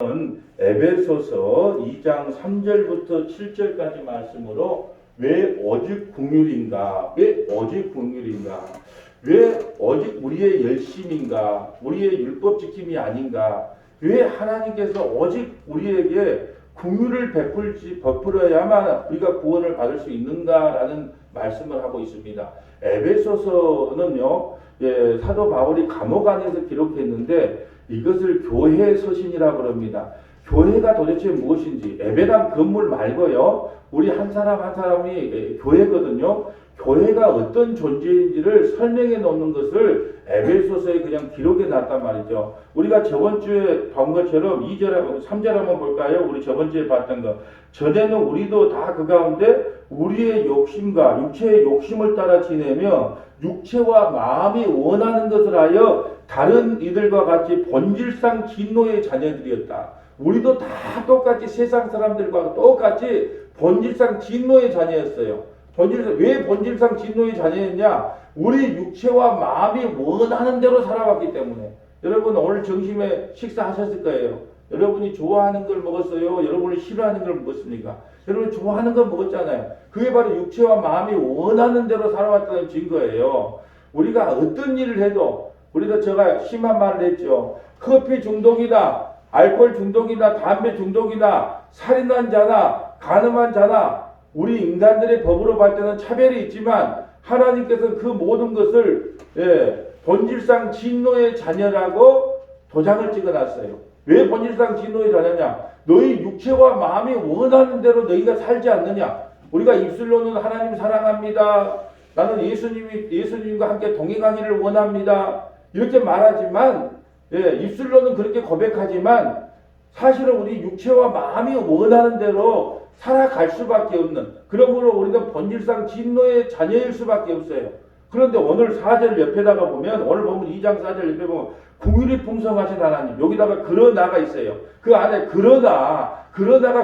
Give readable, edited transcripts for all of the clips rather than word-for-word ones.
에베소서 2장 3절부터 7절까지 말씀으로 왜 오직 긍휼인가? 왜 오직 긍휼인가? 왜 오직 우리의 열심인가? 우리의 율법 지킴이 아닌가? 왜 하나님께서 오직 우리에게 긍휼을 베풀어야만 우리가 구원을 받을 수 있는가라는 말씀을 하고 있습니다. 에베소서는요, 사도 바울이 감옥 안에서 기록했는데 이것을 교회 서신이라고 그럽니다. 교회가 도대체 무엇인지, 예배당 건물 말고요, 우리 한 사람 한 사람이 교회거든요. 교회가 어떤 존재인지를 설명해 놓는 것을 에베소서에 그냥 기록해 놨단 말이죠. 우리가 저번 주에 본 것처럼 2절, 3절 한번 볼까요? 우리 저번 주에 봤던 거. 전에는 우리도 다 그 가운데 우리의 욕심과 육체의 욕심을 따라 지내며 육체와 마음이 원하는 것을 하여 다른 이들과 같이 본질상 진노의 자녀들이었다. 우리도 다 똑같이 세상 사람들과 똑같이 본질상 진노의 자녀였어요. 왜 본질상 진노의 자녀였냐? 우리 육체와 마음이 원하는 대로 살아왔기 때문에. 여러분 오늘 점심에 식사하셨을 거예요. 여러분이 좋아하는 걸 먹었어요? 여러분이 싫어하는 걸 먹었습니까? 여러분이 좋아하는 걸 먹었잖아요. 그게 바로 육체와 마음이 원하는 대로 살아왔다는 증거예요. 우리가 어떤 일을 해도, 우리가 제가 심한 말을 했죠. 커피 중독이다, 알코올 중독이다, 담배 중독이다, 살인한 자나 간음한 자나, 우리 인간들의 법으로 볼 때는 차별이 있지만 하나님께서 그 모든 것을 본질상 진노의 자녀라고 도장을 찍어놨어요. 왜 본질상 진노의 자녀냐? 너희 육체와 마음이 원하는 대로 너희가 살지 않느냐? 우리가 입술로는 하나님 사랑합니다, 나는 예수님과 함께 동행하기를 원합니다, 이렇게 말하지만, 입술로는 그렇게 고백하지만 사실은 우리 육체와 마음이 원하는 대로 살아갈 수밖에 없는, 그러므로 우리는 본질상 진노의 자녀일 수밖에 없어요. 그런데 오늘 4절 옆에다가 보면, 오늘 보면 2장 4절 옆에 보면 긍휼이 풍성하신 하나님, 여기다가 그러나가 있어요. 그 안에 그러나가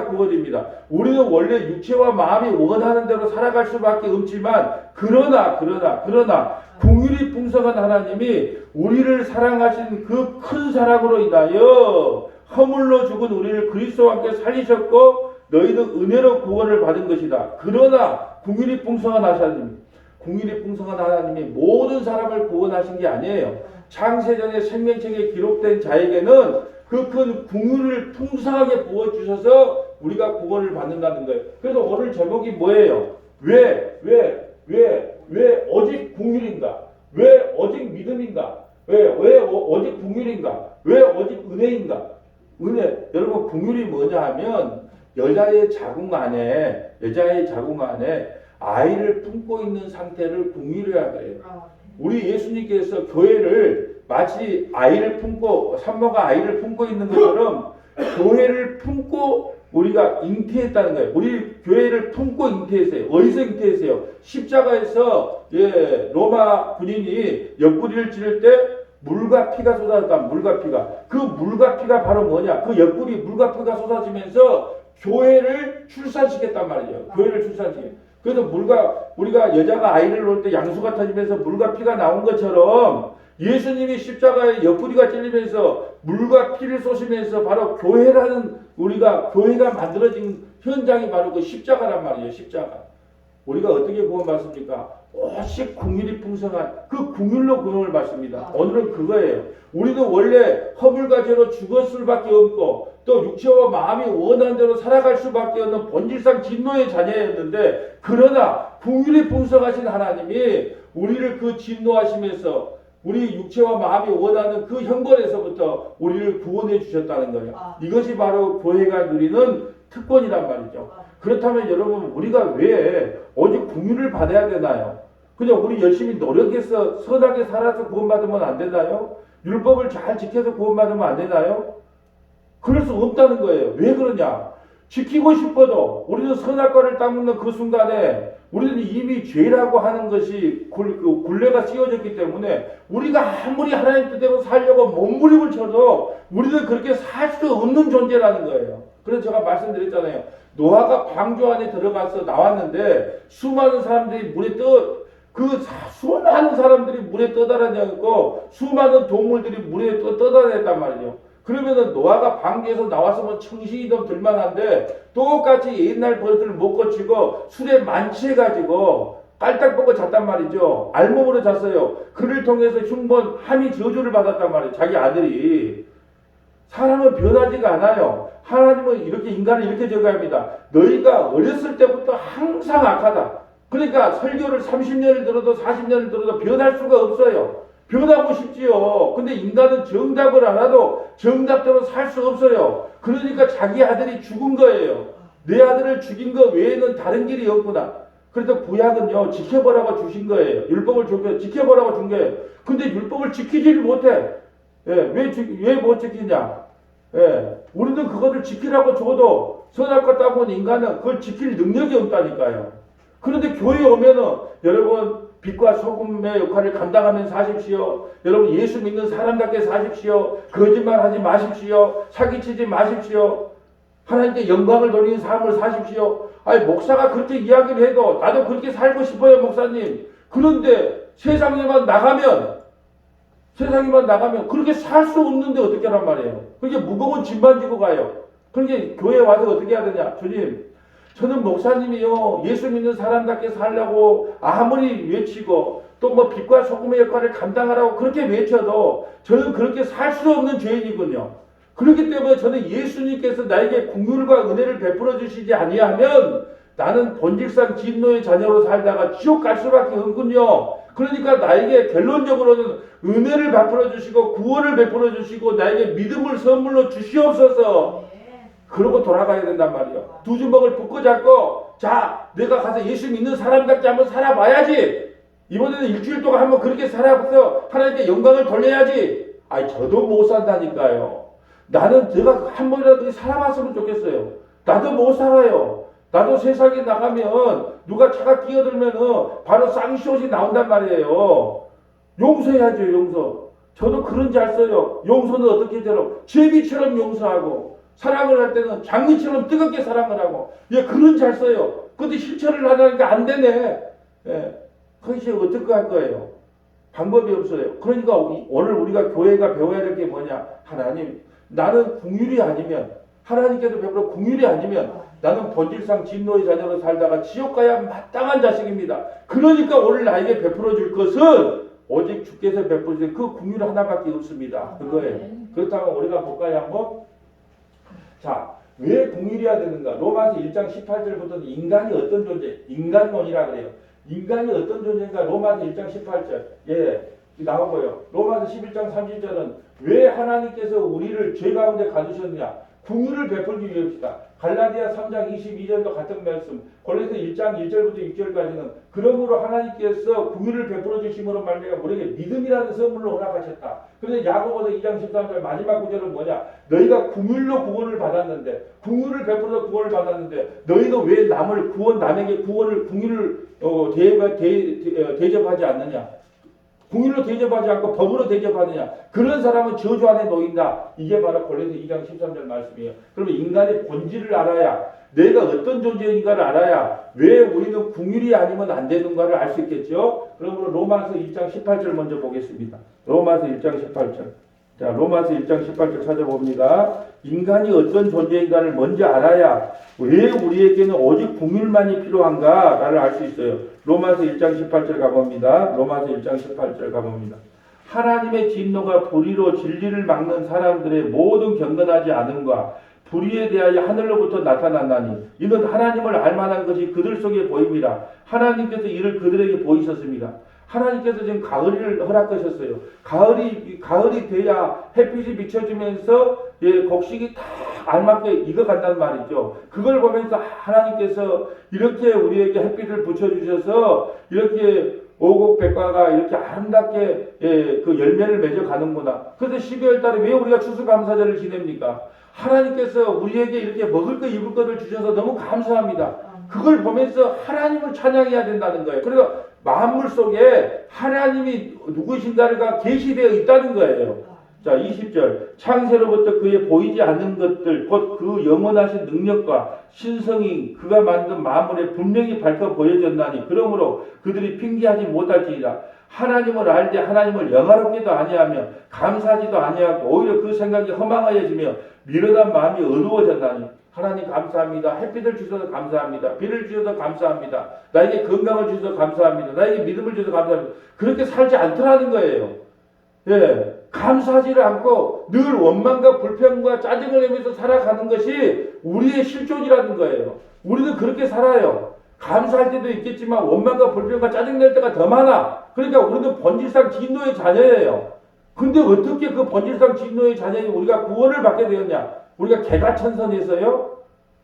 구원입니다. 우리는 원래 육체와 마음이 원하는 대로 살아갈 수밖에 없지만 그러나 긍휼이 풍성한 하나님이 우리를 사랑하신 그 큰 사랑으로 인하여 허물로 죽은 우리를 그리스도와 함께 살리셨고 너희는 은혜로 구원을 받은 것이다. 그러나 긍휼이 풍성한 하나님이 모든 사람을 구원하신 게 아니에요. 창세전에 생명책에 기록된 자에게는 그 큰 긍휼을 풍성하게 부어주셔서 우리가 구원을 받는다는 거예요. 그래서 오늘 제목이 뭐예요? 왜 오직 긍휼인가? 왜 오직 믿음인가? 왜 오직 긍휼인가? 왜 오직 은혜인가? 은혜. 여러분, 긍휼이 뭐냐 하면 여자의 자궁 안에 아이를 품고 있는 상태를 긍휼이라고 해요. 우리 예수님께서 교회를 마치 산모가 아이를 품고 있는 것처럼 교회를 품고 우리가 잉태했다는 거예요. 우리 교회를 품고 잉태했어요. 어디서 잉태했어요? 십자가에서 로마 군인이 옆구리를 찌를 때 물과 피가 쏟아졌다. 물과 피가. 그 물과 피가 바로 뭐냐? 그 옆구리 물과 피가 쏟아지면서 교회를 출산시켰단 말이에요. 교회를 출산시켰어요. 그래서 우리가 여자가 아이를 놓을 때 양수가 터지면서 물과 피가 나온 것처럼 예수님이 십자가에 옆구리가 찔리면서 물과 피를 쏘시면서 바로 교회가 만들어진 현장이 바로 그 십자가란 말이에요. 십자가. 우리가 어떻게 구원받습니까? 오직 긍휼이 풍성한 그 긍휼로 구원을 받습니다. 오늘은 그거예요. 우리도 원래 허물과 죄로 죽을 수밖에 없고 또 육체와 마음이 원하는 대로 살아갈 수밖에 없는 본질상 진노의 자녀였는데, 그러나 긍휼이 풍성하신 하나님이 우리를 그 진노하시면서 우리 육체와 마음이 원하는 그 형벌에서부터 우리를 구원해 주셨다는 거예요. 이것이 바로 교회가 누리는 특권이란 말이죠. 그렇다면 여러분, 우리가 왜 오직 긍휼을 받아야 되나요? 그냥 우리 열심히 노력해서 선하게 살아서 구원받으면 안 되나요? 율법을 잘 지켜서 구원받으면 안 되나요? 그럴 수 없다는 거예요. 왜 그러냐? 지키고 싶어도 우리는 선악과를 따먹는 그 순간에 우리는 이미 죄라고 하는 것이 굴레가 씌워졌기 때문에 우리가 아무리 하나님 뜻대로 살려고 몸부림을 쳐도 우리는 그렇게 살 수 없는 존재라는 거예요. 그래서 제가 말씀드렸잖아요. 노아가 방주 안에 들어가서 나왔는데 수많은 사람들이 물에 떠다녔고 수많은 동물들이 물에 떠다녔단 말이죠. 그러면은 노아가 방주에서 나왔으면 청신이 좀 들만한데 똑같이 옛날 버릇을 못 고치고 술에 만취해가지고 깔딱 벗고 잤단 말이죠. 알몸으로 잤어요. 그를 통해서 흉본 함이 저주를 받았단 말이에요. 자기 아들이. 사람은 변하지가 않아요. 하나님은 이렇게 인간을 이렇게 제거합니다. 너희가 어렸을 때부터 항상 악하다. 그러니까 설교를 30년을 들어도 40년을 들어도 변할 수가 없어요. 변하고 싶지요. 근데 인간은 정답을 알아도 정답대로 살 수 없어요. 그러니까 자기 아들이 죽은 거예요. 내 아들을 죽인 거 외에는 다른 길이 없구나. 그래서 구약은요, 지켜보라고 주신 거예요. 율법을 지켜보라고 준 거예요. 근데 율법을 지키지를 못해. 예, 왜 못 지키냐? 예, 우리는 그것을 지키라고 줘도 선악과 따본 인간은 그걸 지킬 능력이 없다니까요. 그런데 교회 오면은 여러분 빛과 소금의 역할을 감당하면서 사십시오. 여러분 예수 믿는 사람답게 사십시오. 거짓말하지 마십시오. 사기치지 마십시오. 하나님께 영광을 돌리는 삶을 사십시오. 아니 목사가 그렇게 이야기를 해도 나도 그렇게 살고 싶어요, 목사님. 그런데 세상에만 나가면 그렇게 살 수 없는데 어떻게 하란 말이에요. 그렇게 무거운 짐만 지고 가요. 그렇게 교회 와서 어떻게 해야 되냐. 주님, 저는 목사님이요, 예수 믿는 사람답게 살려고 아무리 외치고 또 뭐 빛과 소금의 역할을 감당하라고 그렇게 외쳐도 저는 그렇게 살 수 없는 죄인이군요. 그렇기 때문에 저는 예수님께서 나에게 긍휼과 은혜를 베풀어 주시지 아니하면 나는 본질상 진노의 자녀로 살다가 지옥 갈 수밖에 없군요. 그러니까 나에게 결론적으로는 은혜를 베풀어 주시고 구원을 베풀어 주시고 나에게 믿음을 선물로 주시옵소서. 그러고 돌아가야 된단 말이에요. 두 주먹을 붙고 잡고 자 내가 가서 예수 믿는 사람답게 한번 살아봐야지. 이번에는 일주일 동안 한번 그렇게 살아서 하나님께 영광을 돌려야지. 아니 저도 못 산다니까요. 나는 제가 한 번이라도 살아봤으면 좋겠어요. 나도 못 살아요. 나도 세상에 나가면 누가 차가 끼어들면은 바로 쌍시옷이 나온단 말이에요. 용서해야죠, 용서. 저도 그런 잘 써요. 용서는 어떻게 저럼 제비처럼 용서하고 사랑을 할 때는 장미처럼 뜨겁게 사랑을 하고 예, 그런 잘 써요. 근데 실천을 하려니까 안 되네. 예, 그것이 어떻게 할 거예요? 방법이 없어요. 그러니까 오늘 우리가 교회가 배워야 될 게 뭐냐? 하나님, 나는 긍휼이 아니면 하나님께서 베풀어 긍휼이 아니면 나는 본질상 진노의 자녀로 살다가 지옥 가야 마땅한 자식입니다. 그러니까 오늘 나에게 베풀어 줄 것은 오직 주께서 베푸신 그 긍휼 하나밖에 없습니다. 그거예요. 그렇다면 우리가 볼까요 한번? 자, 왜 긍휼이어야 되는가? 로마서 1장 18절부터는 인간이 어떤 존재? 인간론이라 그래요. 인간이 어떤 존재인가? 로마서 1장 18절. 예, 나오고요. 로마서 11장 30절은 왜 하나님께서 우리를 죄 가운데 가두셨느냐? 긍휼을 베풀기 위함이다. 갈라디아 3장 22절도 같은 말씀. 골로새 1장 1절부터 6절까지는 그러므로 하나님께서 긍휼을 베풀어 주심으로 말미암아 우리에게 믿음이라는 선물로 허락하셨다. 그런데 야고보서 2장 13절 마지막 구절은 뭐냐? 너희가 긍휼로 구원을 받았는데 긍휼을 베풀어 구원을 받았는데 너희는 왜 남에게 긍휼을 대접하지 않느냐? 긍휼로 대접하지 않고 법으로 대접하느냐? 그런 사람은 저주 안에 놓인다. 이게 바로 골로새 2장 13절 말씀이에요. 그러면 인간의 본질을 알아야 내가 어떤 존재인가를 알아야 왜 우리는 긍휼이 아니면 안 되는가를 알 수 있겠죠. 그러므로 로마서 1장 18절 먼저 보겠습니다. 로마서 1장 18절. 자, 로마서 1장 18절 찾아봅니다. 인간이 어떤 존재인가를 먼저 알아야 왜 우리에게는 오직 긍휼만이 필요한가를 알 수 있어요. 로마서 1장 18절 가봅니다. 로마서 1장 18절 가봅니다. 하나님의 진노가 불의로 진리를 막는 사람들의 모든 경건하지 않음과 불의에 대하여 하늘로부터 나타났나니 이는 하나님을 알만한 것이 그들 속에 보입니다. 하나님께서 이를 그들에게 보이셨습니다. 하나님께서 지금 가을을 허락하셨어요. 가을이 돼야 햇빛이 비춰지면서 곡식이 딱 알맞게 익어간단 말이죠. 그걸 보면서 하나님께서 이렇게 우리에게 햇빛을 붙여주셔서 이렇게 오곡백과가 이렇게 아름답게 그 열매를 맺어가는구나. 그래서 12월 달에 왜 우리가 추수감사절을 지냅니까? 하나님께서 우리에게 이렇게 먹을 거 입을 것을 주셔서 너무 감사합니다. 그걸 보면서 하나님을 찬양해야 된다는 거예요. 그래서 만물 속에 하나님이 누구신가가 계시되어 있다는 거예요. 자, 20절. 창세로부터 그의 보이지 않는 것들 곧 그 영원하신 능력과 신성이 그가 만든 만물에 분명히 밝혀 보여졌나니 그러므로 그들이 핑계하지 못할지니라. 하나님을 알 때 하나님을 영화롭게도 아니하며 감사하지도 아니하고 오히려 그 생각이 허망하여지며 미련한 마음이 어두워졌나니 하나님 감사합니다. 햇빛을 주셔서 감사합니다. 비를 주셔서 감사합니다. 나에게 건강을 주셔서 감사합니다. 나에게 믿음을 주셔서 감사합니다. 그렇게 살지 않더라는 거예요. 예, 감사하지를 않고 늘 원망과 불평과 짜증을 내면서 살아가는 것이 우리의 실존이라는 거예요. 우리도 그렇게 살아요. 감사할 때도 있겠지만 원망과 불평과 짜증낼 때가 더 많아. 그러니까 우리도 본질상 진노의 자녀예요. 근데 어떻게 그 본질상 진노의 자녀인 우리가 구원을 받게 되었냐? 우리가 개가천선에서요.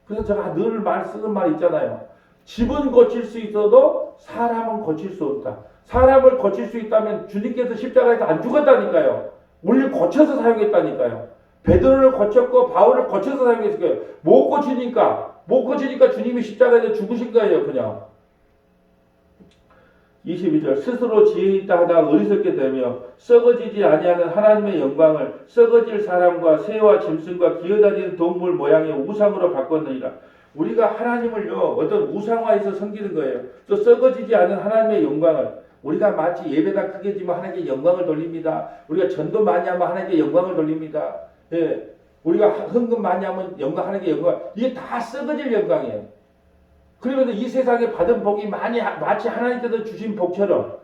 그래서 제가 늘 쓰는 말 있잖아요. 집은 고칠 수 있어도 사람은 고칠 수 없다. 사람을 고칠 수 있다면 주님께서 십자가에서 안 죽었다니까요. 우리를 고쳐서 사용했다니까요. 베드로를 고쳤고 바울을 고쳐서 사용했을 거예요. 못 고치니까 주님이 십자가에서 죽으신 거예요. 그냥. 22절 스스로 지혜 있다 하다가 어리석게 되며 썩어지지 아니하는 하나님의 영광을 썩어질 사람과 새와 짐승과 기어다니는 동물 모양의 우상으로 바꿨느니라. 우리가 하나님을요 어떤 우상화해서 섬기는 거예요. 또 썩어지지 않은 하나님의 영광을 우리가 마치 예배당 크게 지면 하나님께 영광을 돌립니다. 우리가 전도 많이 하면 하나님께 영광을 돌립니다. 예, 우리가 헌금 많이 하면 하나님께 영광. 이게 다 썩어질 영광이에요. 그러면서 이 세상에 받은 복이 마치 하나님께서 주신 복처럼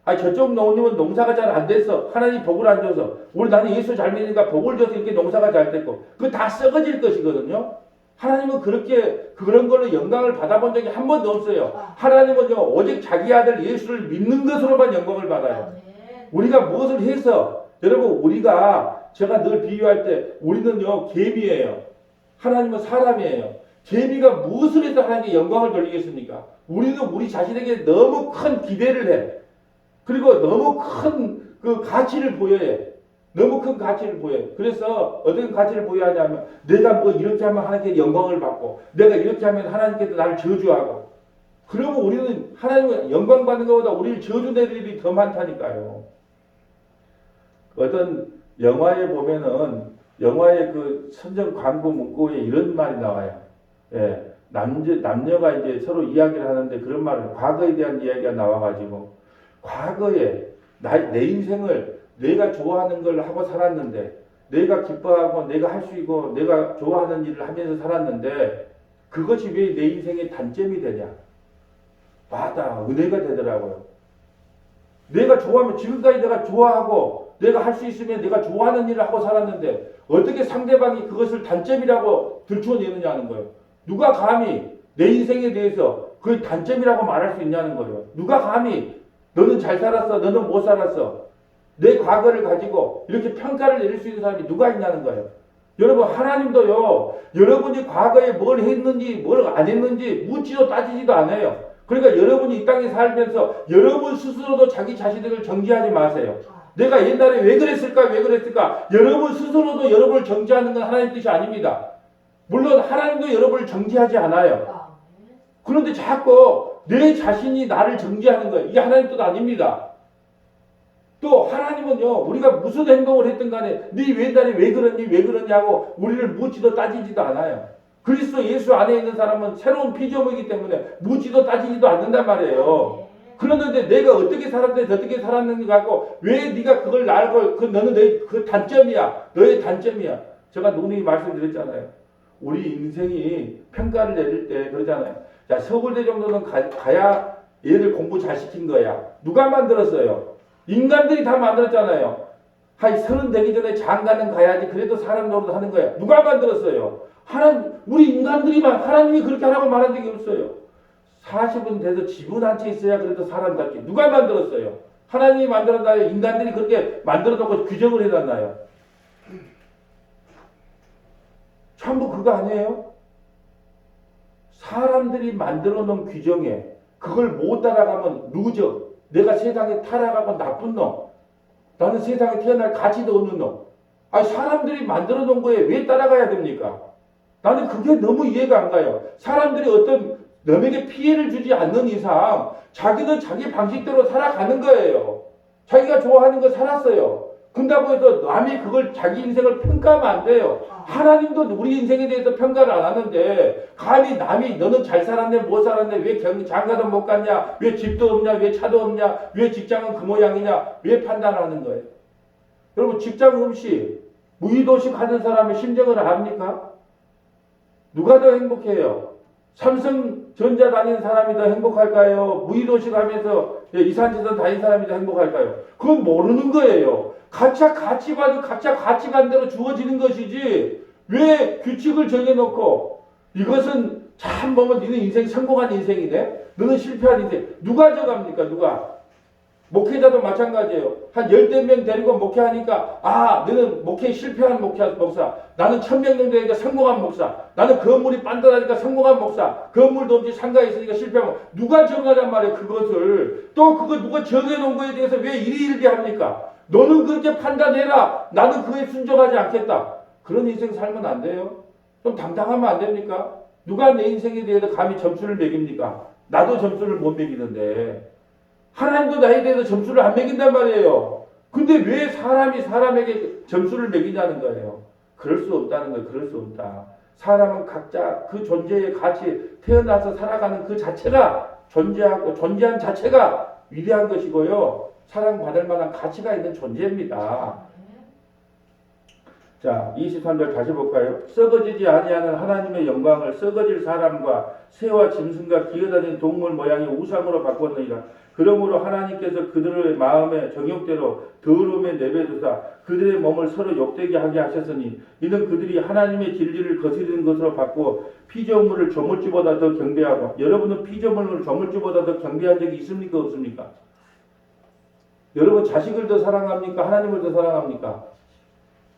저쪽 노님은 농사가 잘 안 됐어. 하나님 복을 안 줘서. 나는 예수 잘 믿으니까 복을 줘서 이렇게 농사가 잘 됐고 그거 다 썩어질 것이거든요. 하나님은 그런 걸로 영광을 받아본 적이 한 번도 없어요. 하나님은요 오직 자기 아들 예수를 믿는 것으로만 영광을 받아요. 우리가 무엇을 해서 여러분 우리가 제가 늘 비유할 때 우리는요 개미예요. 하나님은 사람이에요. 개미가 무엇을 해서 하나님께 영광을 돌리겠습니까? 우리는 우리 자신에게 너무 큰 기대를 해. 그리고 너무 큰 그 가치를 보여해. 너무 큰 가치를 보여해. 그래서 어떤 가치를 보여하냐면 내가 뭐 이렇게 하면 하나님께 영광을 받고 내가 이렇게 하면 하나님께서 나를 저주하고 그러면 우리는 하나님을 영광 받는 것보다 우리를 저주낼 일이 더 많다니까요. 어떤 영화에 보면은 영화의 그 선전 광고 문구에 이런 말이 나와요. 예, 남녀가 이제 서로 이야기를 하는데 그런 말을 과거에 대한 이야기가 나와가지고 과거에 내 인생을 내가 좋아하는 걸 하고 살았는데 내가 기뻐하고 내가 할 수 있고 내가 좋아하는 일을 하면서 살았는데 그것이 왜 내 인생의 단점이 되냐? 은혜가 되더라고요. 내가 좋아하면 지금까지 내가 좋아하고 내가 할 수 있으면 내가 좋아하는 일을 하고 살았는데 어떻게 상대방이 그것을 단점이라고 들춰내느냐는 거예요. 누가 감히 내 인생에 대해서 그 단점이라고 말할 수 있냐는 거예요. 누가 감히 너는 잘 살았어, 너는 못 살았어. 내 과거를 가지고 이렇게 평가를 내릴 수 있는 사람이 누가 있냐는 거예요. 여러분 하나님도요. 여러분이 과거에 뭘 했는지 뭘 안 했는지 묻지도 따지지도 않아요. 그러니까 여러분이 이 땅에 살면서 여러분 스스로도 자기 자신을 정지하지 마세요. 내가 옛날에 왜 그랬을까? 여러분 스스로도 여러분을 정지하는 건 하나님 뜻이 아닙니다. 물론 하나님도 여러분을 정지하지 않아요. 그런데 자꾸 내 자신이 나를 정지하는 거예요. 이게 하나님 뜻 아닙니다. 또 하나님은요. 우리가 무슨 행동을 했든 간에 네 옛날에 왜 그러냐고 우리를 묻지도 따지지도 않아요. 그리스도 예수 안에 있는 사람은 새로운 피조물이기 때문에 묻지도 따지지도 않는단 말이에요. 그런데 내가 어떻게 살았는지 갖고 왜 네가 그걸 알고 너는 그 단점이야. 너의 단점이야. 제가 누누이 말씀드렸잖아요. 우리 인생이 평가를 내릴 때 그러잖아요. 자, 서울대 정도는 가야 얘를 공부 잘 시킨 거야. 누가 만들었어요? 인간들이 다 만들었잖아요. 서른 되기 전에 장가는 가야지. 그래도 사람 노릇 하는 거야. 누가 만들었어요? 우리 인간들이만 하나님이 그렇게 하라고 말한 적이 없어요. 40은 돼서 집은 한 채 있어야 그래도 사람답게. 누가 만들었어요? 하나님이 만들었나요? 인간들이 그렇게 만들어놓고 규정을 해놨나요? 전부 그거 아니에요? 사람들이 만들어 놓은 규정에 그걸 못 따라가면 루저. 내가 세상에 타락하고 나쁜 놈. 나는 세상에 태어날 가치도 없는 놈. 사람들이 만들어 놓은 거에 왜 따라가야 됩니까? 나는 그게 너무 이해가 안 가요. 사람들이 어떤 남에게 피해를 주지 않는 이상 자기는 자기 방식대로 살아가는 거예요. 자기가 좋아하는 거 살았어요. 근다고 해서 남이 그걸 자기 인생을 평가하면 안 돼요. 하나님도 우리 인생에 대해서 평가를 안 하는데 감히 남이 너는 잘 살았네 못 살았네 왜 장가도 못 갔냐 왜 집도 없냐 왜 차도 없냐 왜 직장은 그 모양이냐 왜 판단하는 거예요. 여러분 직장 음식 무의도식 하는 사람의 심정을 압니까? 누가 더 행복해요? 삼성전자 다니는 사람이 더 행복할까요? 무의도식 하면서 이산지선 다니는 사람이 더 행복할까요? 그건 모르는 거예요. 각자 가치관이 각자 가치관대로 주어지는 것이지 왜 규칙을 정해놓고 이것은 참 보면 너는 인생 성공한 인생이네 너는 실패한 인생 누가 정합니까? 누가? 목회자도 마찬가지예요. 한 10명 데리고 목회하니까 너는 목회 실패한 목사 나는 1000명 정도 되니까 성공한 목사 나는 건물이 빤듯하니까 성공한 목사 건물도 없이 상가에 있으니까 실패한 목사 누가 정하란 말이에요. 그것을 또 그거 누가 정해놓은 거에 대해서 왜 일희일비 합니까? 너는 그렇게 판단해라 나는 그에 순종하지 않겠다. 그런 인생 살면 안 돼요. 좀 당당하면 안 됩니까? 누가 내 인생에 대해서 감히 점수를 매깁니까? 나도 점수를 못 매기는데 하나님도 나에 대해서 점수를 안 매긴단 말이에요. 근데 왜 사람이 사람에게 점수를 매기냐는 거예요. 그럴 수 없다는 거예요. 그럴 수 없다. 사람은 각자 그 존재의 가치, 태어나서 살아가는 그 자체가 존재하고 존재한 자체가 위대한 것이고요. 사랑받을 만한 가치가 있는 존재입니다. 자, 23절 다시 볼까요? 썩어지지 아니하는 하나님의 영광을 썩어질 사람과 새와 짐승과 기어다니는 동물 모양의 우상으로 바꿨느니라. 그러므로 하나님께서 그들의 마음의 정욕대로 더러움에 내버려두사 그들의 몸을 서로 욕되게 하게 하셨으니 이는 그들이 하나님의 진리를 거스르는 것으로 바꾸어 피조물을 조물주보다 더 경배하고 여러분은 피조물을 조물주보다 더 경배한 적이 있습니까? 없습니까? 여러분 자식을 더 사랑합니까? 하나님을 더 사랑합니까?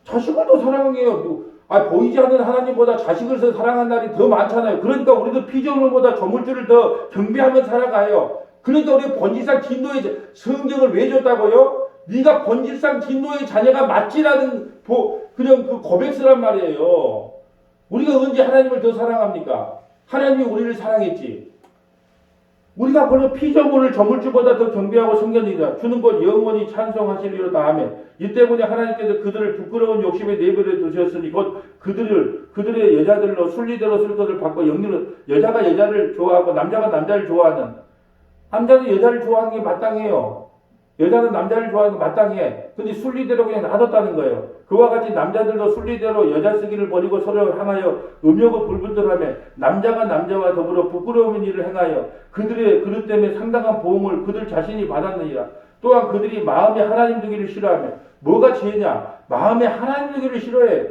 자식을 더 사랑해요. 보이지 않는 하나님보다 자식을 더 사랑한 날이 더 많잖아요. 그러니까 우리도 피조물보다 조물주를 더 경배하며 살아가요. 그러니까 우리 본질상 진노의 성경을 왜 줬다고요? 네가 본질상 진노의 자녀가 맞지라는 그냥 그 고백서란 말이에요. 우리가 언제 하나님을 더 사랑합니까? 하나님이 우리를 사랑했지. 우리가 벌써 피조물을 조물주보다 더 경배하고 섬겼느니라. 주는 곧 영원히 찬송하시리로다 하며 이 때문에 하나님께서 그들을 부끄러운 욕심에 내버려 두셨으니 곧 그들의 여자들로 순리대로 쓸 것을 받고 영리로 여자가 여자를 좋아하고 남자가 남자를 좋아하는 남자는 여자를 좋아하는 게 마땅해요. 여자는 남자를 좋아하는 게 마땅해. 근데 순리대로 그냥 놔뒀다는 거예요. 그와 같이 남자들도 순리대로 여자 쓰기를 버리고 서로 향하여 음욕을 불분들하며 남자가 남자와 더불어 부끄러운 일을 행하여 그들의 그릇 때문에 상당한 보응을 그들 자신이 받았느니라. 또한 그들이 마음에 하나님 두기를 싫어하며 뭐가 죄냐? 마음에 하나님 두기를 싫어해.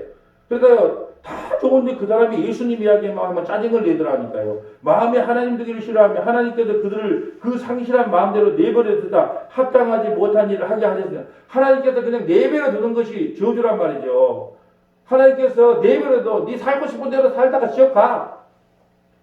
그러니까 다 좋은데 그 사람이 예수님 이야기만 하면 짜증을 내더라니까요. 마음에 하나님 두기를 싫어하며 하나님께서 그들을 그 상실한 마음대로 내버려 두다 합당하지 못한 일을 하게 하셨어요. 하나님께서 그냥 내버려 두는 것이 저주란 말이죠. 하나님께서 내버려둬 네 살고 싶은 대로 살다가 지옥 가.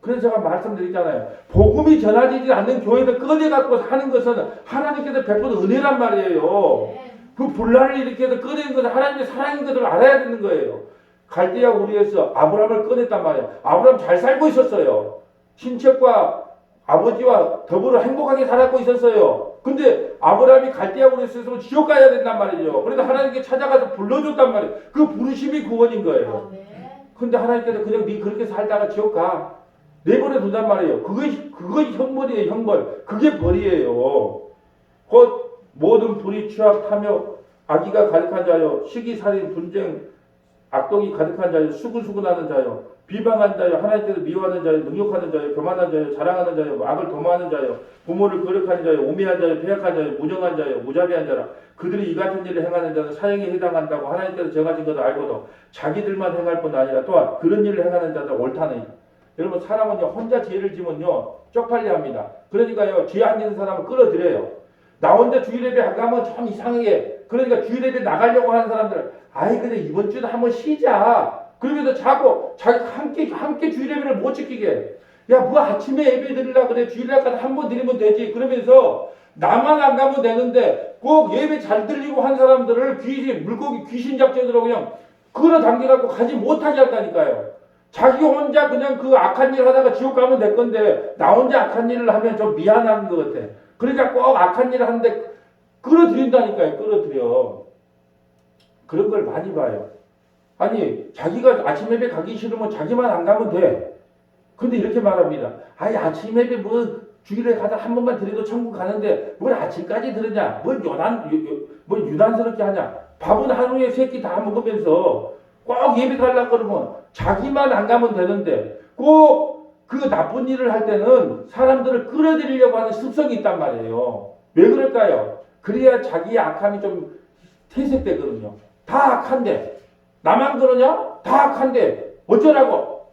그래서 제가 말씀드리잖아요. 복음이 전해지지 않는 교회를 꺼내갖고 하는 것은 하나님께서 베푼 은혜란 말이에요. 그 분란을 일으켜서 꺼내는 것은 하나님의 사랑인 것을 알아야 되는 거예요. 갈대아 우리에서 아브라함을 꺼냈단 말이에요. 아브라함 잘 살고 있었어요. 친척과 아버지와 더불어 행복하게 살고 있었어요. 근데 아브라함이 갈대아 우리에서 지옥 가야 된단 말이죠. 그래서 하나님께 찾아가서 불러줬단 말이에요. 그 부르심이 구원인 거예요. 근데 하나님께서 그냥 네 그렇게 살다가 지옥 가. 내버려 둔단 말이에요. 그것이 형벌이에요. 형벌. 그게 벌이에요. 곧 모든 불의 취악 탐욕 악의가 가득한 자요 시기살인 분쟁 악독이 가득한 자요 수근수근하는 자요 비방한 자요 하나님께서 미워하는 자요 능욕하는 자요 교만한 자요 자랑하는 자요 악을 도모하는 자요 부모를 거역하는 자요 우매한 자요 패역한 자요 무정한 자요 무자비한 자라 그들이 이 같은 일을 행하는 자는 사형에 해당한다고 하나님께서 정하신 것을 알고도 자기들만 행할 뿐 아니라 또한 그런 일을 행하는 자들 옳다느니. 여러분 사람은요 혼자 죄를 지면요 쪽팔려 합니다. 그러니까요 죄 안 지는 사람을 끌어들여요. 나 혼자 주일예배 안 가면 좀 이상하게. 그러니까 주일예배 나가려고 하는 사람들 근데 이번 주도 한번 쉬자. 그러면서 자꾸 자기 함께 주일예배를 못 지키게. 야 뭐 아침에 예배 드리려고 그래. 주일날까지 한 번 드리면 되지. 그러면서 나만 안 가면 되는데 꼭 예배 잘 드리고 한 사람들을 물고기 귀신 작전으로 그냥 끌어당겨갖고 가지 못하게 한다니까요. 자기 혼자 그냥 그 악한 일 하다가 지옥 가면 될 건데 나 혼자 악한 일을 하면 좀 미안한 것 같아. 그러니까 꼭 악한 일을 하는데 끌어들인다니까요. 끌어들여. 그런 걸 많이 봐요. 아니 자기가 아침 예배 가기 싫으면 자기만 안 가면 돼. 근데 이렇게 말합니다. 아니 아침 예배 뭐 주일에 가다 한 번만 드려도 천국 가는데 뭘 아침까지 들으냐? 뭐 유난스럽게 하냐? 밥은 하루에 3끼 다 먹으면서 꼭 예배 가려고 그러면 자기만 안 가면 되는데 꼭 그 나쁜 일을 할 때는 사람들을 끌어들이려고 하는 습성이 있단 말이에요. 왜 그럴까요? 그래야 자기의 악함이 좀 퇴색되거든요. 다 악한데 나만 그러냐? 다 악한데 어쩌라고?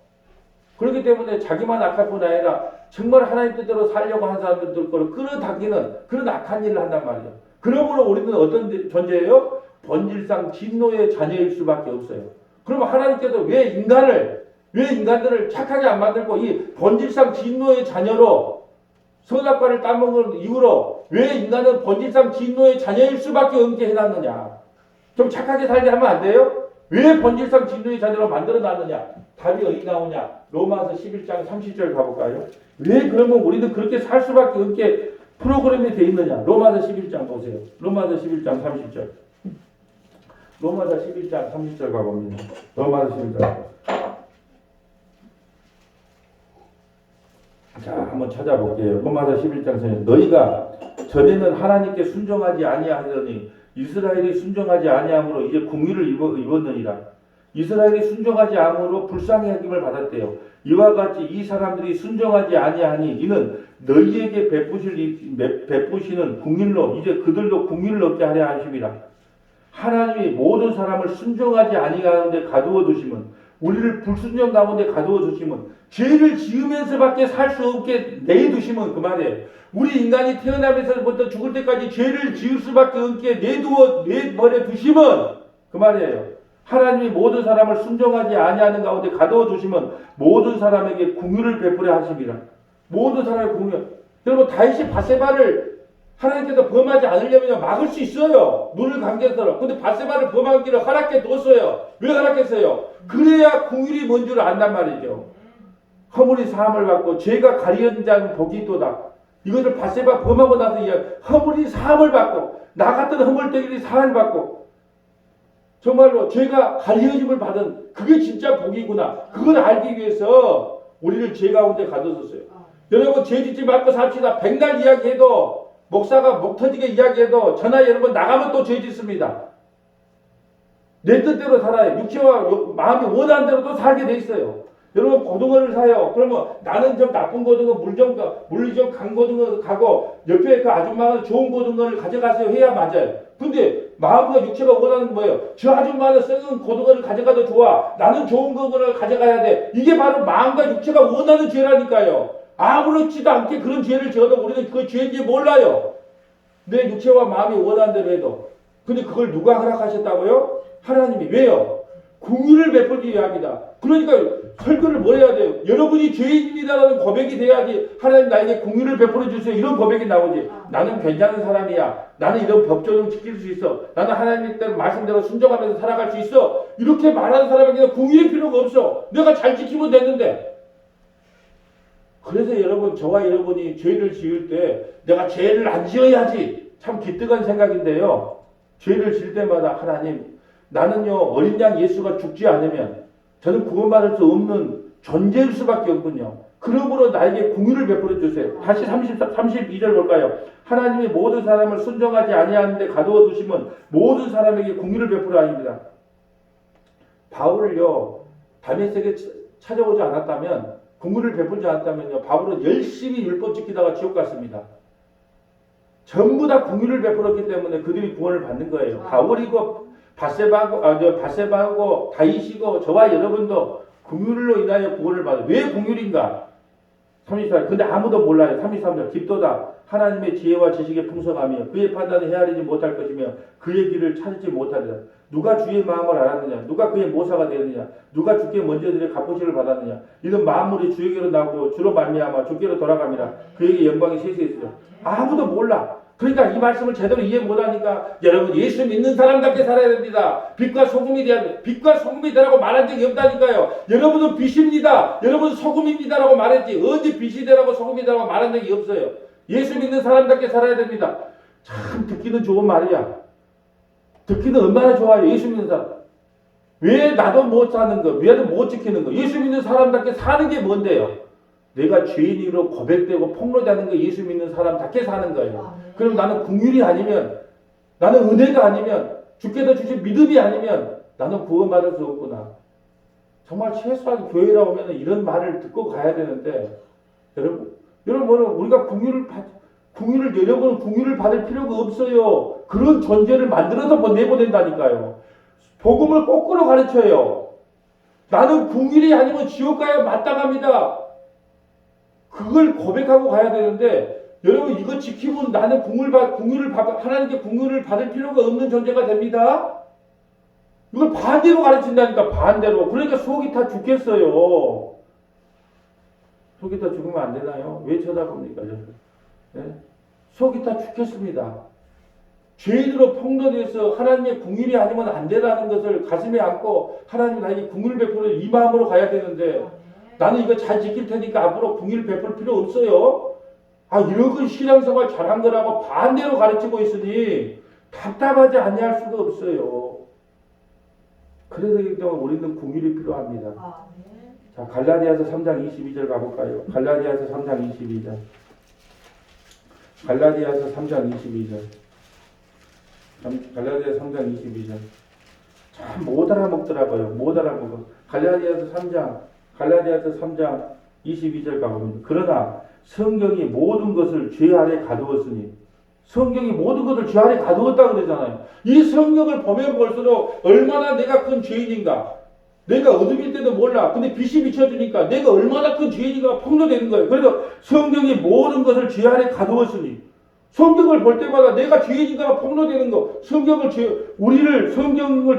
그렇기 때문에 자기만 악할 뿐 아니라 정말 하나님 뜻대로 살려고 하는 사람들 거를 끌어당기는 그런 악한 일을 한단 말이에요. 그러므로 우리는 어떤 존재예요? 본질상 진노의 자녀일 수밖에 없어요. 그러면 하나님께서 왜 인간들을 착하게 안 만들고 이 본질상 진노의 자녀로 선악과를 따먹은 이후로 왜 인간은 본질상 진노의 자녀일 수밖에 없게 해놨느냐? 좀 착하게 살게 하면 안 돼요? 왜 본질상 진노의 자녀로 만들어놨느냐? 답이 어디 나오냐? 로마서 11장 30절 가볼까요? 왜 그러면 우리는 그렇게 살 수밖에 없게 프로그램이 되어 있느냐? 로마서 11장 보세요. 로마서 11장 30절. 로마서 11장 30절 가봅니다. 로마서 11장. 자, 한번 찾아볼게요. 로마서 11장 30절. 너희가 전에는 하나님께 순종하지 아니하더니 이스라엘이 순종하지 아니함으로 이제 공의를 입었느니라. 이스라엘이 순종하지 아니함으로 불쌍히 여김을 받았대요. 이와 같이 이 사람들이 순종하지 아니하니 이는 너희에게 베푸시는 공의로 이제 그들도 공의를 얻게 하려 하심이라. 하나님이 모든 사람을 순종하지 아니하는데 가두어 두심은 우리를 불순종 가운데 가두어 두심은 죄를 지으면서밖에 살 수 없게 내두심은 그 말이에요. 우리 인간이 태어나면서부터 죽을 때까지 죄를 지을 수밖에 없게 내버려 두심은 그 말이에요. 하나님이 모든 사람을 순종하지 아니하는 가운데 가두어 두심은 모든 사람에게 공의를 베푸려 하심이라. 모든 사람의 공의. 여러분 다윗이 바세바를 하나님께서 범하지 않으려면 막을 수 있어요. 눈을 감겨서. 근데 바세바를 범하기를 허락해 뒀어요. 왜 허락했어요? 그래야 공의이 뭔 줄 안단 말이죠. 허물이 사함을 받고 죄가 가리운 자는 복이 있도다. 이것을 바세바 범하고 나서 허물이 사함을 받고 나 같은 허물덩이들이 사함을 받고 정말로 죄가 가려짐을 받은 그게 진짜 복이구나. 그걸 알기 위해서 우리를 죄 가운데 가둬뒀어요. 여러분 죄 짓지 말고 삽시다. 백날 이야기해도 목사가 목 터지게 이야기해도 전화 여러분 나가면 또 죄 짓습니다. 내 뜻대로 살아요. 육체와 마음이 원하는 대로 또 살게 돼 있어요. 여러분 고등어를 사요. 그러면 나는 좀 나쁜 고등어, 물이 좀 간 고등어 가고 옆에 그 아줌마는 좋은 고등어를 가져가세요 해야 맞아요. 근데 마음과 육체가 원하는 건 뭐예요? 저 아줌마는 썩은 고등어를 가져가도 좋아. 나는 좋은 고등어를 가져가야 돼. 이게 바로 마음과 육체가 원하는 죄라니까요. 아무렇지도 않게 그런 죄를 지어도 우리는 그 죄인지 몰라요. 내 육체와 마음이 원하는 대로 해도. 근데 그걸 누가 허락하셨다고요? 하나님이. 왜요? 공의를 베풀기 위함이다. 그러니까 설교를 뭘 해야 돼요? 여러분이 죄인입니다라는 고백이 돼야지 하나님 나에게 공의를 베풀어 주세요. 이런 고백이 나오지. 나는 괜찮은 사람이야. 나는 이런 법조는 지킬 수 있어. 나는 하나님 때 말씀대로 순종하면서 살아갈 수 있어. 이렇게 말하는 사람에게는 공의의 필요가 없어. 내가 잘 지키면 되는데. 그래서 여러분 저와 여러분이 죄를 지을 때 내가 죄를 안 지어야지. 참 기특한 생각인데요. 죄를 지을 때마다 하나님 나는요 어린 양 예수가 죽지 않으면 저는 구원받을 수 없는 존재일 수밖에 없군요. 그러므로 나에게 공의를 베풀어 주세요. 다시 32절 볼까요? 하나님이 모든 사람을 순종하지 아니하는데 가두어 두시면 모든 사람에게 공의를 베풀어 아닙니다. 바울을요 다메섹에 찾아오지 않았다면 공의를 베풀지 않았다면요 바울은 열심히 율법 지키다가 지옥 갔습니다. 전부 다 공의를 베풀었기 때문에 그들이 구원을 받는 거예요. 바울이고 바세바하고 다윗이고 저와 여러분도 공의로 인하여 구원을 받아요. 왜 공의인가? 33절. 근데 아무도 몰라요. 33절. 깊도다. 하나님의 지혜와 지식의 풍성하며 그의 판단을 헤아리지 못할 것이며 그의 길을 찾지 못하리라. 누가 주의 마음을 알았느냐? 누가 그의 모사가 되었느냐? 누가 주께 먼저 들여 갚으시를 받았느냐? 이런 만물이 주에게로 나오고 주로 말미암아 주께로 돌아갑니다. 그에게 영광이 셋이 있으리라. 아무도 몰라. 그러니까 이 말씀을 제대로 이해 못하니까 여러분 예수 믿는 사람답게 살아야 됩니다. 빛과 소금이 돼야 돼. 빛과 소금이 되라고 말한 적이 없다니까요. 여러분은 빛입니다. 여러분 소금입니다라고 말했지. 언제 빛이 되라고 소금이 되라고 말한 적이 없어요. 예수 믿는 사람답게 살아야 됩니다. 참 듣기는 좋은 말이야. 듣기는 얼마나 좋아요. 예수 믿는 사람. 왜 나도 못 사는 거, 왜 나도 못 지키는 거. 예수 믿는 사람답게 사는 게 뭔데요? 내가 죄인으로 고백되고 폭로되는 거 예수 믿는 사람답게 사는 거예요. 그럼 나는 긍휼이 아니면, 나는 은혜가 아니면, 주께서 주신 믿음이 아니면 나는 구원받을 수 없구나. 정말 최소한 교회에 오면 이런 말을 듣고 가야 되는데, 여러분 우리가 여러분 긍휼을 받을 필요가 없어요. 그런 존재를 만들어서 내보낸다니까요. 복음을 거꾸로 가르쳐요. 나는 긍휼이 아니면 지옥 가야 마땅합니다. 그걸 고백하고 가야 되는데, 여러분 이거 지키면 나는 하나님께 긍휼을 받을 필요가 없는 존재가 됩니다. 이걸 반대로 가르친다니까, 반대로. 그러니까 속이 다 죽겠어요. 속이 다 죽으면 안 되나요? 왜 쳐다봅니까? 네? 속이 다 죽겠습니다. 죄인으로 폭로돼서 하나님의 긍휼이 아니면 안 되라는 것을 가슴에 안고 하나님 나에게 긍휼 베푸는 이 마음으로 가야 되는데, 나는 이거 잘 지킬 테니까 앞으로 긍휼 베풀 필요 없어요. 이런 건 신앙생활 잘한 거라고 반대로 가르치고 있으니 답답하지 아니할 수가 없어요. 그래서 우리는 긍휼이 필요합니다. 자, 갈라디아서 3장 22절 가볼까요? 갈라디아서 3장 22절. 갈라디아서 3장 22절. 갈라디아서 3장 22절. 참 못 알아먹더라고요. 못 알아먹어. 갈라디아서 3장 22절 가보면, 그러나 성경이 모든 것을 죄 아래 가두었으니, 성경이 모든 것을 죄 아래 가두었다 그러잖아요. 이 성경을 보면 볼수록 얼마나 내가 큰 죄인인가. 내가 어둠일 때도 몰라. 근데 빛이 비춰주니까 내가 얼마나 큰 죄인인가 폭로되는 거예요. 그래서 성경이 모든 것을 죄 아래 가두었으니, 성경을 볼 때마다 내가 죄인인가 폭로되는 거. 성경을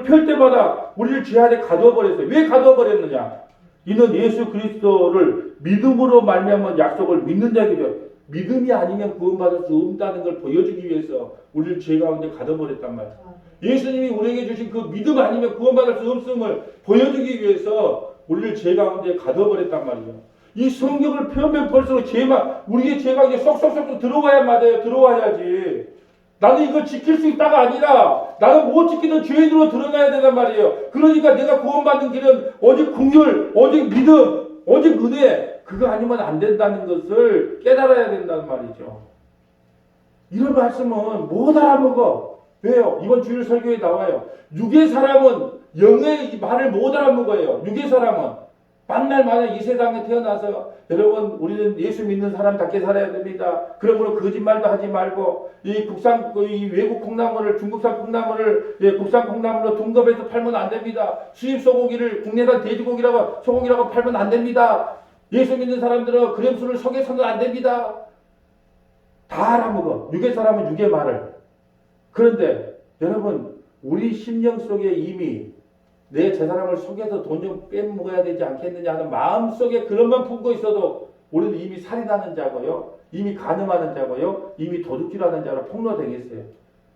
펼 때마다 우리를 죄 아래 가두어 버렸어요. 왜 가두어 버렸느냐? 이는 예수 그리스도를 믿음으로 말미암은 약속을 믿는 자이죠. 믿음이 아니면 구원받을 수 없다는 걸 보여주기 위해서 우리를 죄 가운데 가둬버렸단 말이에요. 예수님이 우리에게 주신 그 믿음 아니면 구원받을 수 없음을 보여주기 위해서 우리를 죄 가운데 가둬버렸단 말이에요. 이 성경을 펴면 볼수록 우리의 죄가 이제 쏙쏙쏙 들어와야 맞아요. 들어와야지. 나는 이걸 지킬 수 있다가 아니라 나는 못 지키는 죄인으로 드러나야 된단 말이에요. 그러니까 내가 구원받는 길은 오직 긍휼, 오직 믿음, 오직 은혜, 그거 아니면 안 된다는 것을 깨달아야 된다는 말이죠. 이런 말씀은 못 알아먹어. 왜요? 이번 주일 설교에 나와요. 육의 사람은 영의 말을 못 알아먹어요. 육의 사람은. 만날 만에 이 세상에 태어나서 여러분 우리는 예수 믿는 사람답게 살아야 됩니다. 그러므로 거짓말도 하지 말고 이 외국 콩나물을 중국산 콩나물을 국산 콩나물로 둔갑해서 팔면 안 됩니다. 수입 소고기를 국내산 돼지고기라고 소고기라고 팔면 안 됩니다. 예수 믿는 사람들은 그램수를 속여서는 안 됩니다. 다 알아먹어. 육의 사람은 육의 말을. 그런데 여러분 우리 심령 속에 이미 내 제사람을 속여서 돈 좀 빼먹어야 되지 않겠느냐 하는 마음속에 그런만 품고 있어도 우리는 이미 살인하는 자고요. 이미 간음하는 자고요. 이미 도둑질하는 자로 폭로되겠어요.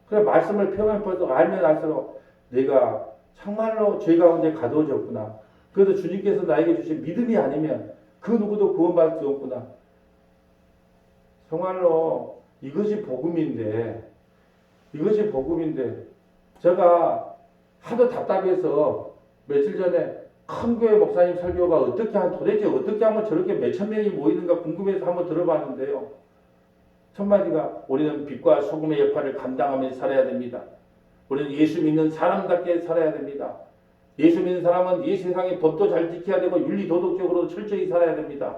그래 말씀을 펴면 펴서 알면 알수록 내가 정말로 죄 가운데 가두어졌구나. 그래도 주님께서 나에게 주신 믿음이 아니면 그 누구도 구원받을 수 없구나. 정말로 이것이 복음인데 제가 하도 답답해서 며칠 전에 큰 교회 목사님 설교가 도대체 어떻게 하면 저렇게 몇천 명이 모이는가 궁금해서 한번 들어봤는데요. 첫 마디가 우리는 빛과 소금의 역할을 감당하면서 살아야 됩니다. 우리는 예수 믿는 사람답게 살아야 됩니다. 예수 믿는 사람은 이 세상의 법도 잘 지켜야 되고 윤리 도덕적으로도 철저히 살아야 됩니다.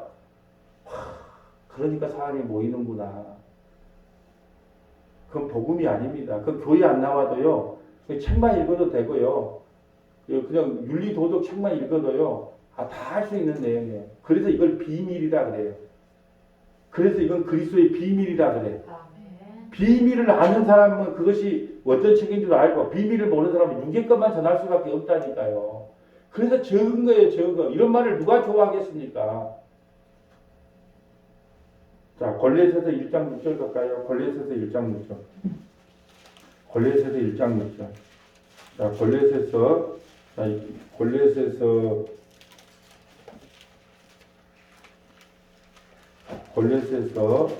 그러니까 사람이 모이는구나. 그건 복음이 아닙니다. 그 교회 안 나와도요. 책만 읽어도 되고요. 그냥 윤리 도덕 책만 읽어도요. 다 할 수 있는 내용이에요. 그래서 이걸 비밀이라 그래요. 그래서 이건 그리스도의 비밀이라 그래요. 비밀을 아는 사람은 그것이 어떤 책인 줄 알고 비밀을 모르는 사람은 육의 것만 전할 수밖에 없다니까요. 그래서 적은 거예요. 적은 거. 이런 말을 누가 좋아하겠습니까? 자, 골로새서 1장 6절 갈까요? 골로새서 1장 6절. 골로새서 1장 6절. 자, 골로새서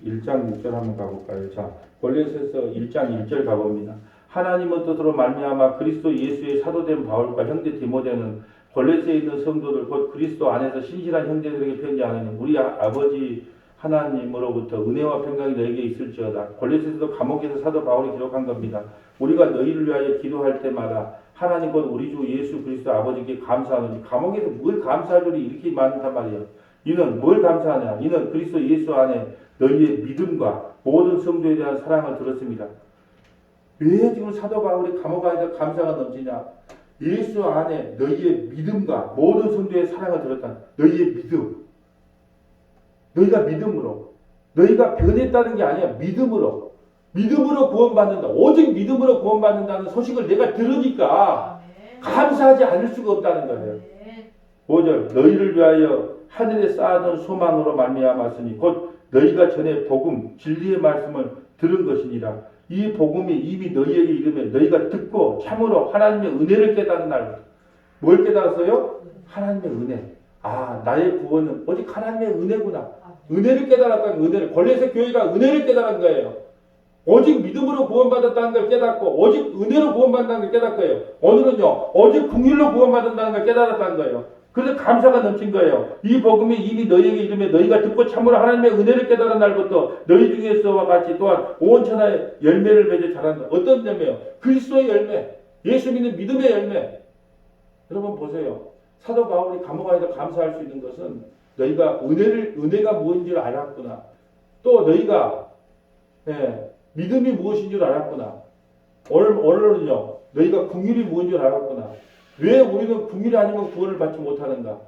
1장 6절 한번 가볼까요? 자, 골로새서 1장 1절 가봅니다. 하나님의 뜻으로 말미암아 그리스도 예수의 사도된 바울과 형제 디모데는 골로새에 있는 성도들 곧 그리스도 안에서 신실한 형제들에게 편지하느니 우리 아버지 하나님으로부터 은혜와 평강이 너에게 있을지어다. 골로새서도 감옥에서 사도 바울이 기록한 겁니다. 우리가 너희를 위하여 기도할 때마다 하나님 곧 우리 주 예수 그리스도 아버지께 감사하노니 감옥에서 뭘 감사할 일이 이렇게 많단 말이에요. 이는 뭘 감사하냐? 이는 그리스도 예수 안에 너희의 믿음과 모든 성도에 대한 사랑을 들었습니다. 왜 지금 사도 바울이 감옥 안에서 감사가 넘치냐? 예수 안에 너희의 믿음과 모든 성도의 사랑을 들었다. 너희의 믿음. 너희가 믿음으로. 너희가 변했다는 게 아니야. 믿음으로. 믿음으로 구원받는다. 오직 믿음으로 구원받는다는 소식을 내가 들으니까 감사하지 않을 수가 없다는 거예요. 5절 너희를 위하여 하늘에 쌓아둔 소망으로 말미암았으니 곧 너희가 전에 복음 진리의 말씀을 들은 것이니라. 이 복음이 이미 너희에게 이르며 너희가 듣고 참으로 하나님의 은혜를 깨달은 날. 뭘 깨달았어요? 하나님의 은혜. 아, 나의 구원은 오직 하나님의 은혜구나. 은혜를 깨달았다는 은혜를. 골로새 교회가 은혜를 깨달은 거예요. 오직 믿음으로 구원받았다는 걸 깨닫고 오직 은혜로 구원받는다는 걸 깨닫고요. 오늘은요. 오직 긍휼로 구원받는다는 걸 깨달았다는 거예요. 그래서 감사가 넘친 거예요. 이 복음이 이미 너희에게 이르며 너희가 듣고 참으로 하나님의 은혜를 깨달은 날부터 너희 중에서와 같이 또한 온 천하의 열매를 맺어 자란다. 어떤 열매요? 그리스도의 열매. 예수 믿는 믿음의 열매. 여러분 보세요. 사도 바울이 감옥 안에서 감사할 수 있는 것은 너희가 은혜가 무엇인 줄 알았구나. 또 너희가 믿음이 무엇인 줄 알았구나. 오늘은요. 너희가 긍휼이 무엇인 줄 알았구나. 왜 우리는 긍휼이 아니면 구원을 받지 못하는가?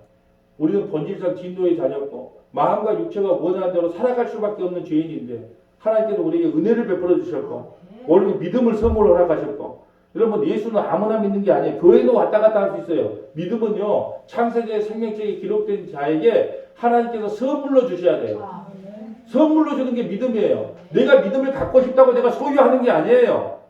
우리는 본질상 진노의 자녀고 마음과 육체가 원하는 대로 살아갈 수밖에 없는 죄인인데 하나님께서 우리에게 은혜를 베풀어 주셨고 우리에게 믿음을 선물로 허락하셨고 여러분 예수는 아무나 믿는 게 아니에요. 교회도 왔다 갔다 할 수 있어요. 믿음은요. 창세기의 생명책에 기록된 자에게 하나님께서 선물로 주셔야 돼요. 선물로 주는 게 믿음이에요. 내가 믿음을 갖고 싶다고 내가 소유하는 게 아니에요.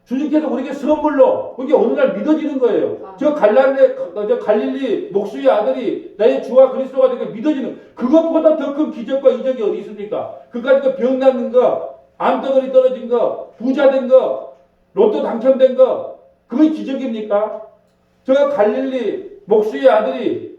주님께서 우리에게 선물로 그게 어느 날 믿어지는 거예요. 저 갈릴리 목수의 아들이 나의 주와 그리스도가 되게 믿어지는 그것보다 더 큰 기적과 이적이 어디 있습니까? 그까짓 병 낫는 거, 암덩어리 떨어진 거, 부자 된 거, 로또 당첨된 거 그게 기적입니까? 저 갈릴리 목수의 아들이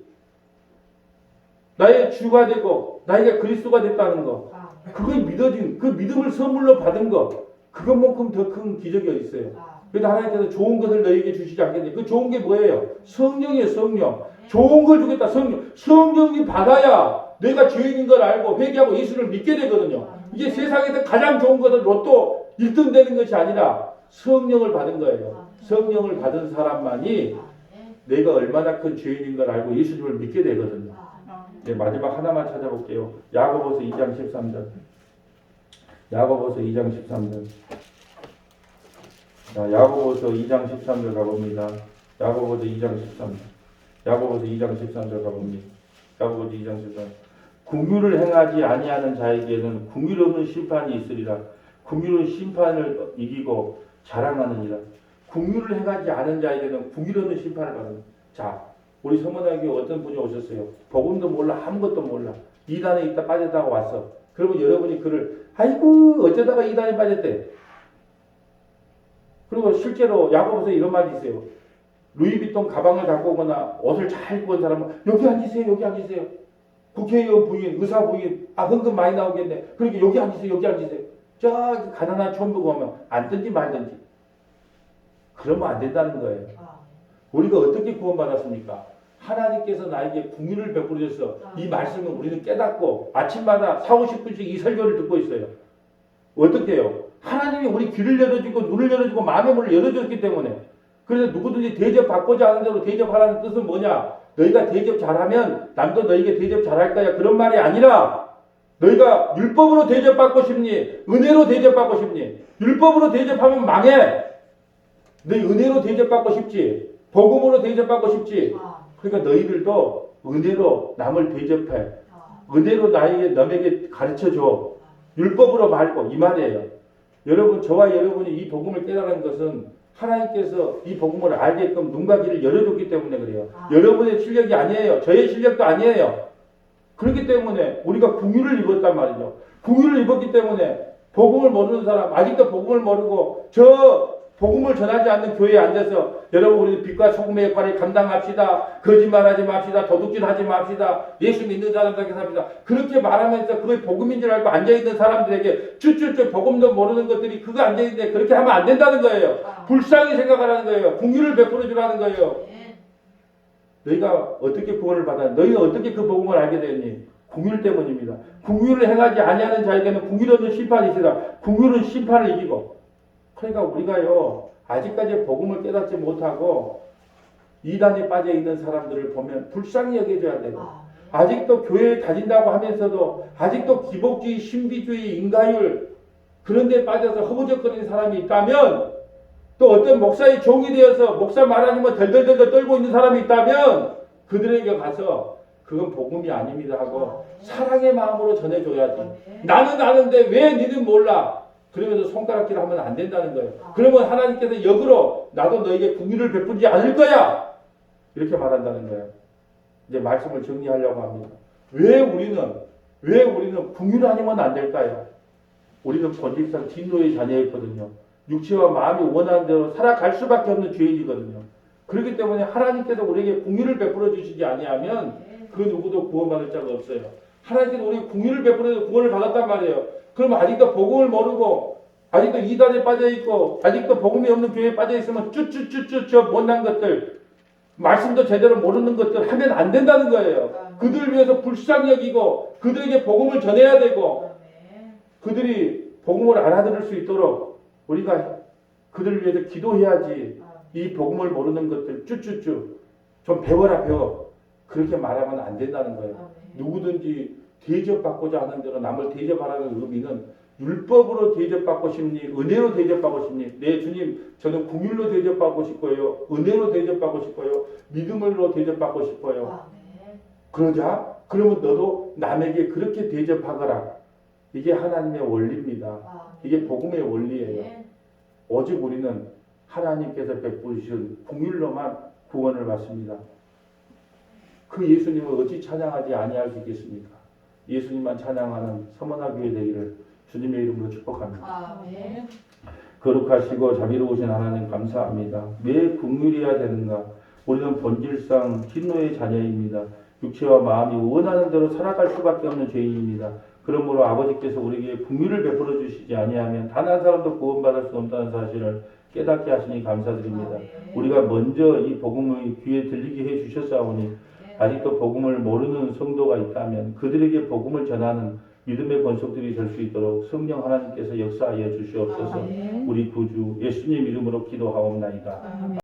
나의 주가 되고 나에게 그리스도가 됐다는 거 그걸 믿어진 그 믿음을 선물로 받은 거 그것만큼 더 큰 기적이 어디 있어요? 그래서 하나님께서 좋은 것을 너희에게 주시지 않겠니? 그 좋은 게 뭐예요? 성령이에요, 성령. 좋은 걸 주겠다, 성령. 성령이 받아야 내가 죄인인 걸 알고 회개하고 예수를 믿게 되거든요. 이게 세상에서 가장 좋은 것은 로또 1등 되는 것이 아니라 성령을 받은 거예요. 성령을 받은 사람만이 내가 얼마나 큰 죄인인 걸 알고 예수님을 믿게 되거든요. 네, 마지막 하나만 찾아볼게요. 야고보서 2장 13절. 야고보서 2장 13절. 자, 야고보서 2장 13절 가봅니다. 야고보서 2장 13절. 야고보서 2장 13절 가봅니다. 야고보서 2장 13절. 긍휼을 행하지 아니하는 자에게는 긍휼 없는 심판이 있으리라. 긍휼은 심판을 이기고 자랑하느니라. 긍휼을 행하지 않은 자에게는 긍휼 없는 심판을 받는. 자, 우리 서문학교에 어떤 분이 오셨어요. 복음도 몰라 아무것도 몰라. 이단에 있다 빠졌다고 왔어. 그러면 여러분이 그를 아이고 어쩌다가 이단에 빠졌대. 그리고 실제로 야고보서에 이런 말이 있어요. 루이비통 가방을 갖고 오거나 옷을 잘 입고 온 사람은 여기 앉으세요. 여기 앉으세요. 국회의원 부인, 의사 부인 헌금 많이 나오겠네. 그러니까 여기 앉으세요. 여기 앉으세요. 저기 가난한 촌부가 오면 앉든지 말든지. 그러면 안 된다는 거예요. 우리가 어떻게 구원받았습니까? 하나님께서 나에게 긍휼을 베풀어 주셔서 이 말씀을 우리는 깨닫고 아침마다 40-50분씩 이 설교를 듣고 있어요. 어떻게 해요? 하나님이 우리 귀를 열어주고 눈을 열어주고 마음의 문을 열어줬기 때문에. 그래서 누구든지 대접받고자 하는 대로 대접하라는 뜻은 뭐냐? 너희가 대접 잘하면 남도 너희에게 대접 잘할 거야. 그런 말이 아니라 너희가 율법으로 대접받고 싶니? 은혜로 대접받고 싶니? 율법으로 대접하면 망해. 너희 은혜로 대접받고 싶지? 복음으로 대접받고 싶지? 그러니까 너희들도 은혜로 남을 대접해. 은혜로 남에게 가르쳐줘. 율법으로 말고 이 말이에요. 여러분 저와 여러분이 이 복음을 깨달은 것은 하나님께서 이 복음을 알게끔 눈과 귀를 열어줬기 때문에 그래요. 여러분의 실력이 아니에요. 저의 실력도 아니에요. 그렇기 때문에 우리가 긍휼을 입었단 말이죠. 긍휼을 입었기 때문에 복음을 모르는 사람, 아직도 복음을 모르고 저 복음을 전하지 않는 교회에 앉아서 여러분 우리 빛과 소금의 역할을 감당합시다. 거짓말하지 맙시다. 도둑질하지 맙시다. 예수 믿는 사람답게 삽시다. 그렇게 말하면서 그게 복음인 줄 알고 앉아있는 사람들에게 쭈쭈쭈 복음도 모르는 것들이 그거 앉아있는데 그렇게 하면 안 된다는 거예요. 불쌍히 생각하라는 거예요. 긍휼을 베풀어 주라는 거예요. 너희가 어떻게 구원을 받았니? 너희가 어떻게 그 복음을 알게 되었니? 긍휼 때문입니다. 긍휼을 행하지 아니하는 자에게는 긍휼 없는 심판이 있으라. 긍휼은 심판을 이기고. 그러니까 우리가요 아직까지 복음을 깨닫지 못하고 이단에 빠져 있는 사람들을 보면 불쌍히 여겨줘야 돼요. 아직도 교회에 다닌다고 하면서도 아직도 기복주의, 신비주의, 인가율 그런 데 빠져서 허우적거리는 사람이 있다면, 또 어떤 목사의 종이 되어서 목사 말하면 덜덜덜 떨고 있는 사람이 있다면 그들에게 가서 그건 복음이 아닙니다 하고 사랑의 마음으로 전해줘야지. 나는 아는데 왜 니는 몰라? 그러면서 손가락질 하면 안 된다는 거예요. 그러면 하나님께서 역으로 나도 너에게 긍휼을 베푸지 않을 거야 이렇게 말한다는 거예요. 이제 말씀을 정리하려고 합니다. 왜 우리는 긍휼 아니면 안 될까요? 우리는 본질상 진노의 자녀였거든요. 육체와 마음이 원하는 대로 살아갈 수밖에 없는 죄인이거든요. 그렇기 때문에 하나님께서 우리에게 긍휼을 베풀어 주시지 아니하면 그 누구도 구원받을 자가 없어요. 하나님께서 우리에게 긍휼을 베풀어서 구원을 받았단 말이에요. 그러면 아직도 복음을 모르고 아직도 이단에 빠져있고 아직도 복음이 없는 교회에 빠져있으면 쭈쭈쭈쭈 저 못난 것들, 말씀도 제대로 모르는 것들 하면 안 된다는 거예요. 그들을 위해서 불쌍히 여기고 그들에게 복음을 전해야 되고 그들이 복음을 알아들을 수 있도록 우리가 그들을 위해서 기도해야지. 이 복음을 모르는 것들 쭈쭈쭈 좀 배워라 배워. 그렇게 말하면 안 된다는 거예요. 누구든지 대접받고자 하는 대로 남을 대접하라는 의미는 율법으로 대접받고 싶니? 은혜로 대접받고 싶니? 네 주님 저는 긍휼로 대접받고 싶고요. 은혜로 대접받고 싶고요. 믿음으로 대접받고 싶어요. 그러자 그러면 너도 남에게 그렇게 대접하거라. 이게 하나님의 원리입니다. 이게 복음의 원리예요. 오직 우리는 하나님께서 베푸신 긍휼로만 구원을 받습니다. 그 예수님을 어찌 찬양하지 아니할 수 있겠습니까? 예수님만 찬양하는 서머나 교회 되기를 주님의 이름으로 축복합니다. 거룩하시고 자비로우신 하나님 감사합니다. 왜 긍휼해야 되는가? 우리는 본질상 진노의 자녀입니다. 육체와 마음이 원하는 대로 살아갈 수밖에 없는 죄인입니다. 그러므로 아버지께서 우리에게 긍휼을 베풀어 주시지 아니하면 단 한 사람도 구원받을 수 없다는 사실을 깨닫게 하시니 감사드립니다. 우리가 먼저 이 복음을 귀에 들리게 해 주셨사오니 아직도 복음을 모르는 성도가 있다면 그들에게 복음을 전하는 믿음의 권속들이 될 수 있도록 성령 하나님께서 역사하여 주시옵소서. 우리 구주 예수님 이름으로 기도하옵나이다.